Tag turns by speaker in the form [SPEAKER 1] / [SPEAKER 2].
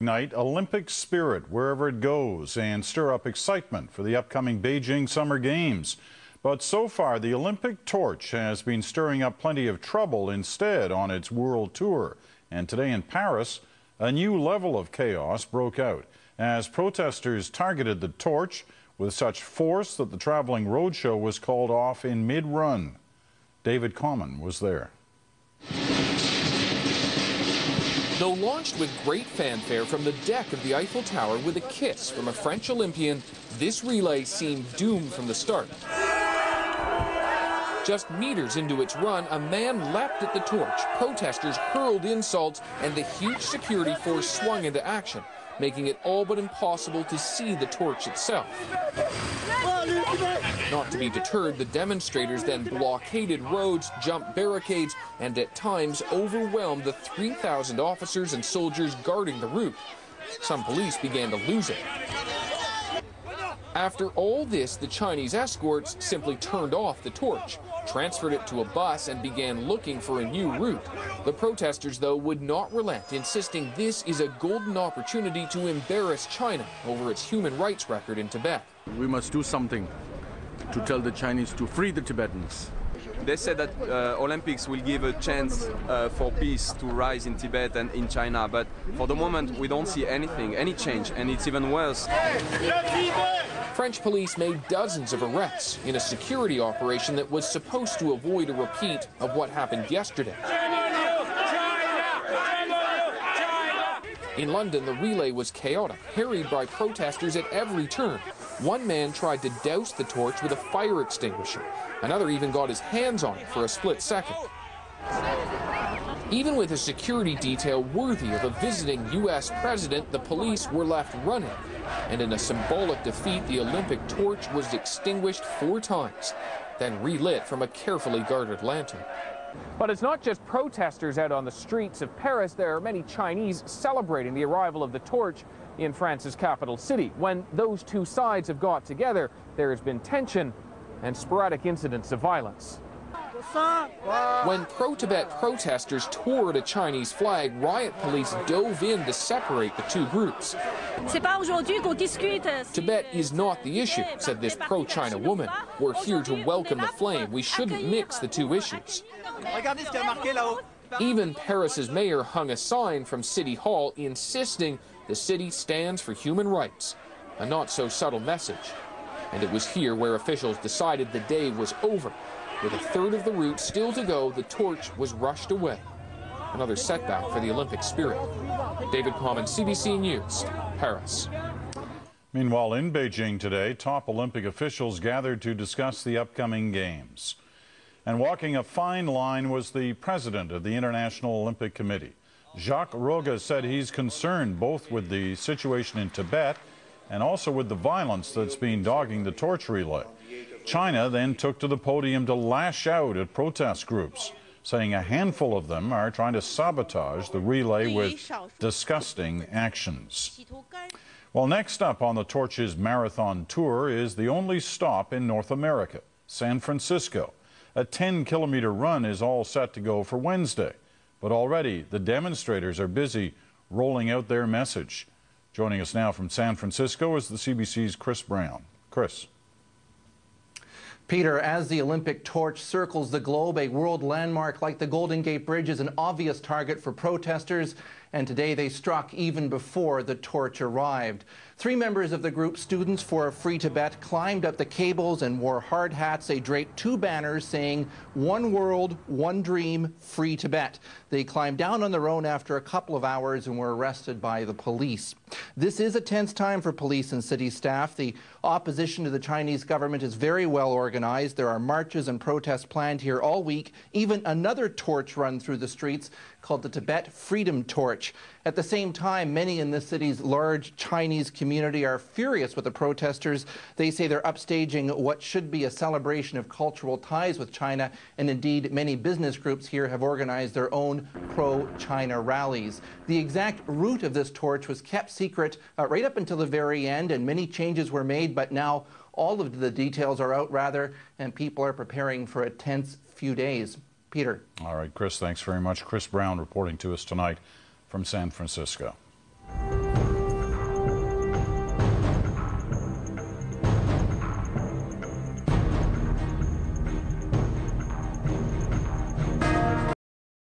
[SPEAKER 1] Ignite Olympic spirit wherever it goes and stir up excitement for the upcoming Beijing Summer Games. But so far, the Olympic torch has been stirring up plenty of trouble instead on its world tour. And today in Paris, a new level of chaos broke out as protesters targeted the torch with such force that the traveling roadshow was called off in mid-run. David Common was there.
[SPEAKER 2] Though launched with great fanfare from the deck of the Eiffel Tower with a kiss from a French Olympian, this relay seemed doomed from the start. Just meters into its run, a man leapt at the torch. Protesters hurled insults, and the huge security force swung into action, making it all but impossible to see the torch itself. Not to be deterred, the demonstrators then blockaded roads, jumped barricades, and at times overwhelmed the 3,000 officers and soldiers guarding the route. Some police began to lose it. After all this, the Chinese escorts simply turned off the torch, transferred it to a bus, and began looking for a new route. The protesters, though, would not relent, insisting this is a golden opportunity to embarrass China over its human rights record in Tibet.
[SPEAKER 3] We must do something to tell the Chinese to free the Tibetans.
[SPEAKER 4] They said that Olympics will give a chance for peace to rise in Tibet and in China, but for the moment we don't see anything, any change, and it's even worse.
[SPEAKER 2] French police made dozens of arrests in a security operation that was supposed to avoid a repeat of what happened yesterday. In London, the relay was chaotic, harried by protesters at every turn. One man tried to douse the torch with a fire extinguisher. Another even got his hands on it for a split second. Even with a security detail worthy of a visiting U.S. president, the police were left running. And in a symbolic defeat, the Olympic torch was extinguished 4 times, then relit from a carefully guarded lantern. But it's not just protesters out on the streets of Paris. There are many Chinese celebrating the arrival of the torch in France's capital city. When those two sides have got together, there has been tension and sporadic incidents of violence. When pro-Tibet protesters tore at a Chinese flag, riot police dove in to separate the two groups. Tibet is not the issue, said this pro-China woman. We're here to welcome the flame. We shouldn't mix the two issues. Even Paris's mayor hung a sign from City Hall insisting the city stands for human rights, a not-so-subtle message. And it was here where officials decided the day was over. With a third of the route still to go, the torch was rushed away. Another setback for the Olympic spirit. David Common, CBC News, Paris.
[SPEAKER 1] Meanwhile, in Beijing today, top Olympic officials gathered to discuss the upcoming Games. And walking a fine line was the president of the International Olympic Committee. Jacques Roga said he's concerned both with the situation in Tibet and also with the violence that's been dogging the torch relay. China then took to the podium to lash out at protest groups, saying a handful of them are trying to sabotage the relay with disgusting actions. Well, next up on the torch's marathon tour is the only stop in North America, San Francisco. A 10-kilometer run is all set to go for Wednesday, but already the demonstrators are busy rolling out their message. Joining us now from San Francisco is the CBC's Chris Brown. Chris.
[SPEAKER 5] Peter, as the Olympic torch circles the globe, a world landmark like the Golden Gate Bridge is an obvious target for protesters, and today they struck even before the torch arrived. 3 members of the group Students for a Free Tibet climbed up the cables and wore hard hats. They draped 2 banners saying, "One world, one dream, free Tibet." They climbed down on their own after a couple of hours and were arrested by the police. This is a tense time for police and city staff. The opposition to the Chinese government is very well organized. There are marches and protests planned here all week, even another torch run through the streets called the Tibet Freedom Torch. At the same time, many in the city's large Chinese community are furious with the protesters. They say they're upstaging what should be a celebration of cultural ties with China, and indeed many business groups here have organized their own pro-China rallies. The exact route of this torch was kept secret right up until the very end, and many changes were made, but now all of the details are out, and people are preparing for a tense few days. Peter.
[SPEAKER 1] All right, Chris, thanks very much. Chris Brown reporting to us tonight from San Francisco.